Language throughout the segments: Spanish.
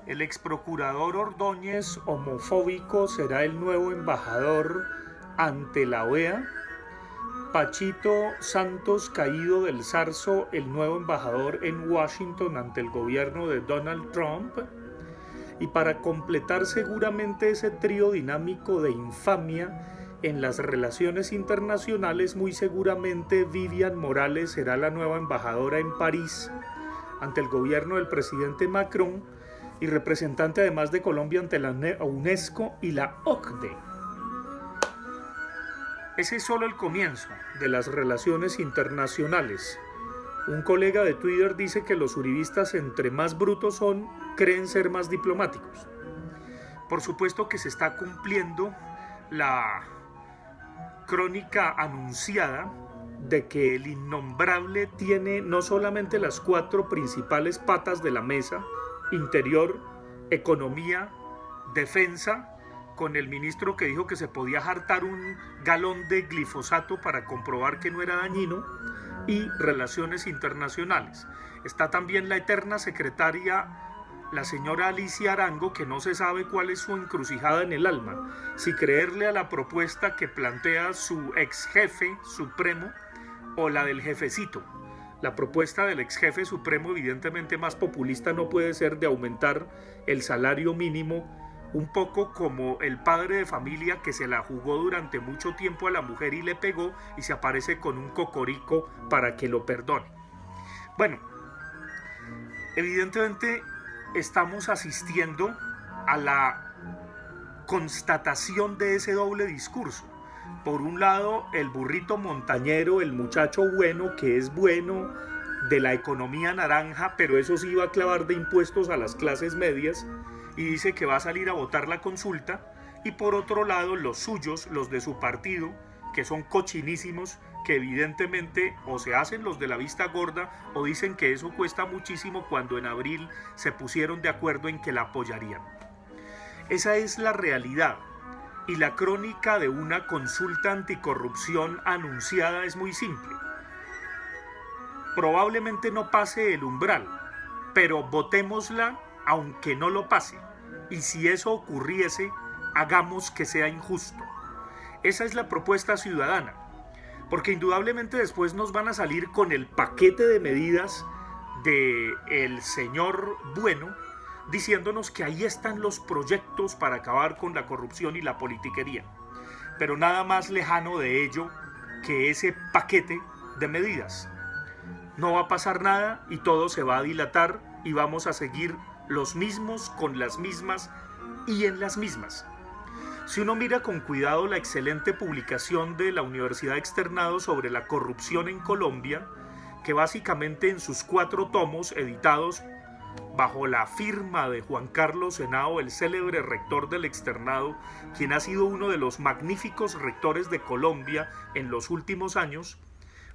El ex procurador Ordóñez, homofóbico, será el nuevo embajador ante la OEA. Pachito Santos, caído del zarzo, el nuevo embajador en Washington ante el gobierno de Donald Trump. Y para completar seguramente ese trío dinámico de infamia en las relaciones internacionales, muy seguramente Vivian Morales será la nueva embajadora en París ante el gobierno del presidente Macron y representante además de Colombia ante la UNESCO y la OCDE. Ese es solo el comienzo de las relaciones internacionales. Un colega de Twitter dice que los uribistas, entre más brutos son, creen ser más diplomáticos. Por supuesto que se está cumpliendo la crónica anunciada de que el innombrable tiene no solamente las 4 principales patas de la mesa: interior, economía, defensa, con el ministro que dijo que se podía hartar un galón de glifosato para comprobar que no era dañino, y relaciones internacionales. Está también la eterna secretaria, la señora Alicia Arango, que no se sabe cuál es su encrucijada en el alma, si creerle a la propuesta que plantea su ex jefe supremo o la del jefecito. La propuesta del ex jefe supremo, evidentemente más populista no puede ser, de aumentar el salario mínimo, un poco como el padre de familia que se la jugó durante mucho tiempo a la mujer y le pegó, y se aparece con un cocorico para que lo perdone. Bueno, evidentemente estamos asistiendo a la constatación de ese doble discurso. Por un lado, el burrito montañero, el muchacho bueno, que es bueno, de la economía naranja, pero eso sí va a clavar de impuestos a las clases medias, y dice que va a salir a votar la consulta. Y por otro lado, los suyos, los de su partido, que son cochinísimos, que evidentemente o se hacen los de la vista gorda o dicen que eso cuesta muchísimo, cuando en abril se pusieron de acuerdo en que la apoyarían. Esa es la realidad. Y la crónica de una consulta anticorrupción anunciada es muy simple. Probablemente no pase el umbral, pero votémosla aunque no lo pase. Y si eso ocurriese, hagamos que sea injusto. Esa es la propuesta ciudadana. Porque indudablemente después nos van a salir con el paquete de medidas del señor bueno, diciéndonos que ahí están los proyectos para acabar con la corrupción y la politiquería. Pero nada más lejano de ello que ese paquete de medidas. No va a pasar nada y todo se va a dilatar y vamos a seguir los mismos con las mismas y en las mismas. Si uno mira con cuidado la excelente publicación de la Universidad Externado sobre la corrupción en Colombia, que básicamente en sus 4 tomos editados bajo la firma de Juan Carlos Henao, el célebre rector del Externado, quien ha sido uno de los magníficos rectores de Colombia en los últimos años,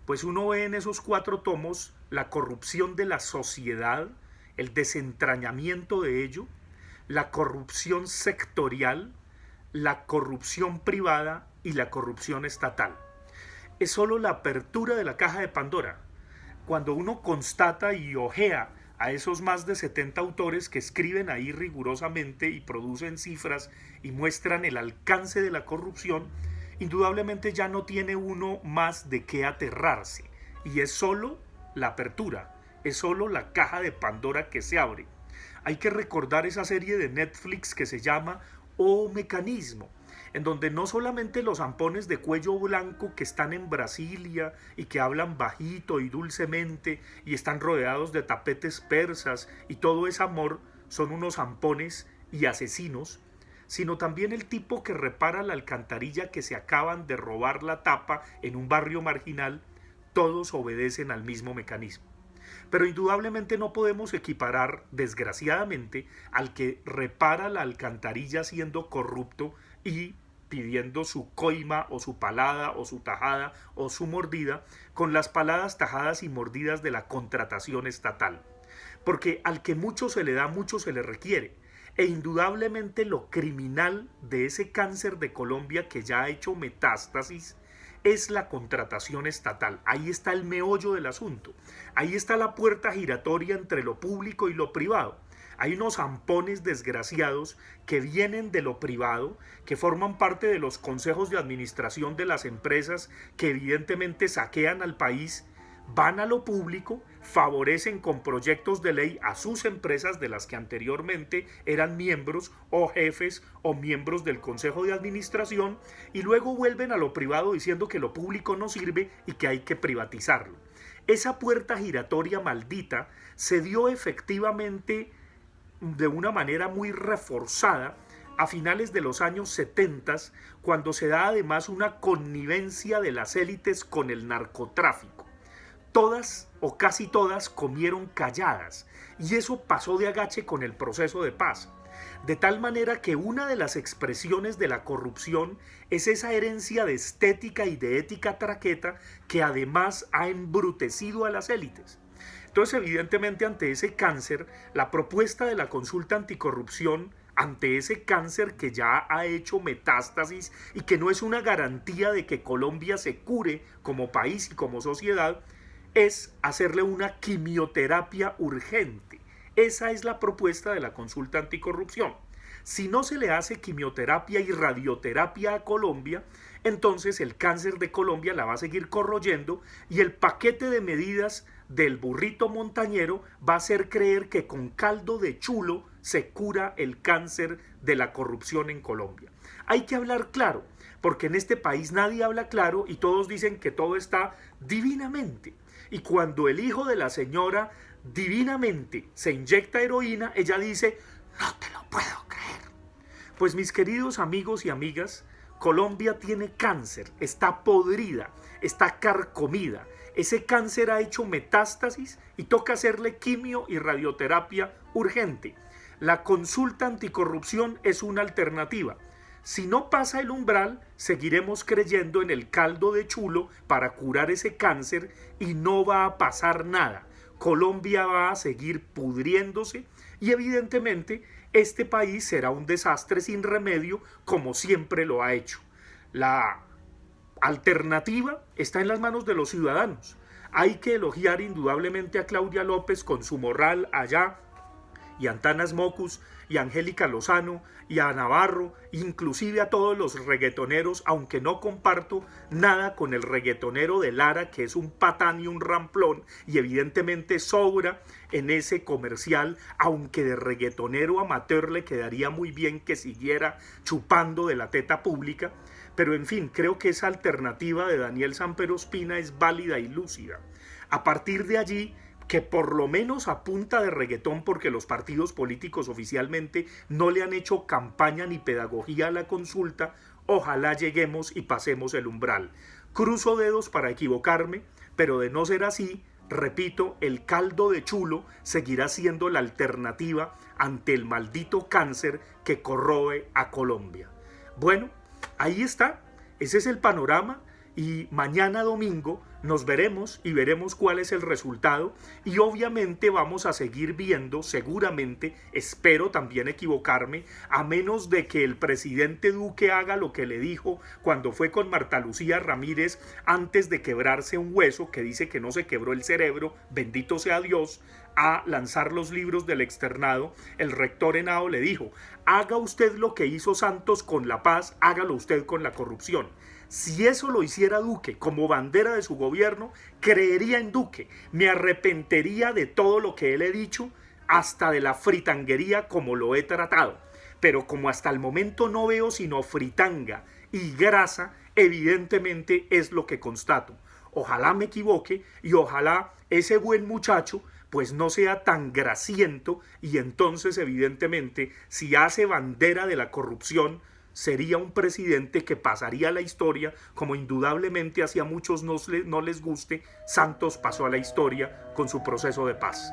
pues uno ve en esos 4 tomos la corrupción de la sociedad, el desentrañamiento de ello, la corrupción sectorial, la corrupción privada y la corrupción estatal. Es solo la apertura de la caja de Pandora. Cuando uno constata y ojea a esos más de 70 autores que escriben ahí rigurosamente y producen cifras y muestran el alcance de la corrupción, indudablemente ya no tiene uno más de qué aterrarse. Y es solo la apertura, es solo la caja de Pandora que se abre. Hay que recordar esa serie de Netflix que se llama O Mecanismo, en donde no solamente los zampones de cuello blanco que están en Brasilia y que hablan bajito y dulcemente y están rodeados de tapetes persas y todo es amor, son unos zampones y asesinos, sino también el tipo que repara la alcantarilla que se acaban de robar la tapa en un barrio marginal. Todos obedecen al mismo mecanismo. Pero indudablemente no podemos equiparar, desgraciadamente, al que repara la alcantarilla siendo corrupto y pidiendo su coima o su palada o su tajada o su mordida, con las paladas, tajadas y mordidas de la contratación estatal. Porque al que mucho se le da, mucho se le requiere. E indudablemente lo criminal de ese cáncer de Colombia que ya ha hecho metástasis es la contratación estatal. Ahí está el meollo del asunto. Ahí está la puerta giratoria entre lo público y lo privado. Hay unos zampones desgraciados que vienen de lo privado, que forman parte de los consejos de administración de las empresas que evidentemente saquean al país, van a lo público, favorecen con proyectos de ley a sus empresas de las que anteriormente eran miembros o jefes o miembros del consejo de administración, y luego vuelven a lo privado diciendo que lo público no sirve y que hay que privatizarlo. Esa puerta giratoria maldita se dio efectivamente de una manera muy reforzada a finales de los años 70, cuando se da además una connivencia de las élites con el narcotráfico. Todas o casi todas comieron calladas, y eso pasó de agache con el proceso de paz. De tal manera que una de las expresiones de la corrupción es esa herencia de estética y de ética traqueta que además ha embrutecido a las élites. Entonces, evidentemente, ante ese cáncer, la propuesta de la consulta anticorrupción, ante ese cáncer que ya ha hecho metástasis y que no es una garantía de que Colombia se cure como país y como sociedad, es hacerle una quimioterapia urgente. Esa es la propuesta de la consulta anticorrupción. Si no se le hace quimioterapia y radioterapia a Colombia, entonces el cáncer de Colombia la va a seguir corroyendo, y el paquete de medidas del burrito montañero va a hacer creer que con caldo de chulo se cura el cáncer de la corrupción en Colombia. Hay que hablar claro, porque en este país nadie habla claro y todos dicen que todo está divinamente. Y cuando el hijo de la señora divinamente se inyecta heroína, ella dice: no te lo puedo creer. Pues mis queridos amigos y amigas, Colombia tiene cáncer, está podrida, está carcomida. Ese cáncer ha hecho metástasis y toca hacerle quimio y radioterapia urgente. La consulta anticorrupción es una alternativa. Si no pasa el umbral, seguiremos creyendo en el caldo de chulo para curar ese cáncer y no va a pasar nada. Colombia va a seguir pudriéndose y evidentemente este país será un desastre sin remedio, como siempre lo ha hecho. La alternativa está en las manos de los ciudadanos. Hay que elogiar indudablemente a Claudia López con su moral allá, y a Antanas Mocus, y a Angélica Lozano, y a Navarro, inclusive a todos los reggaetoneros, aunque no comparto nada con el reggaetonero de Lara, que es un patán y un ramplón, y evidentemente sobra en ese comercial, aunque de reggaetonero amateur le quedaría muy bien que siguiera chupando de la teta pública. Pero en fin, creo que esa alternativa de Daniel Samper Ospina es válida y lúcida. A partir de allí, que por lo menos a punta de reggaetón, porque los partidos políticos oficialmente no le han hecho campaña ni pedagogía a la consulta, ojalá lleguemos y pasemos el umbral. Cruzo dedos para equivocarme, pero de no ser así, repito, el caldo de chulo seguirá siendo la alternativa ante el maldito cáncer que corroe a Colombia. Bueno, ahí está, ese es el panorama, y mañana domingo nos veremos y veremos cuál es el resultado, y obviamente vamos a seguir viendo, seguramente, espero también equivocarme, a menos de que el presidente Duque haga lo que le dijo cuando fue con Marta Lucía Ramírez antes de quebrarse un hueso, que dice que no se quebró el cerebro, bendito sea Dios, a lanzar los libros del externado. El rector Henao le dijo: haga usted lo que hizo Santos con la paz, hágalo usted con la corrupción. Si eso lo hiciera Duque como bandera de su gobierno, creería en Duque, me arrepentiría de todo lo que él he dicho, hasta de la fritanguería como lo he tratado. Pero como hasta el momento no veo sino fritanga y grasa, evidentemente es lo que constato. Ojalá me equivoque y ojalá ese buen muchacho pues no sea tan grasiento, y entonces evidentemente si hace bandera de la corrupción, sería un presidente que pasaría a la historia, como indudablemente hacia muchos no les guste, Santos pasó a la historia con su proceso de paz.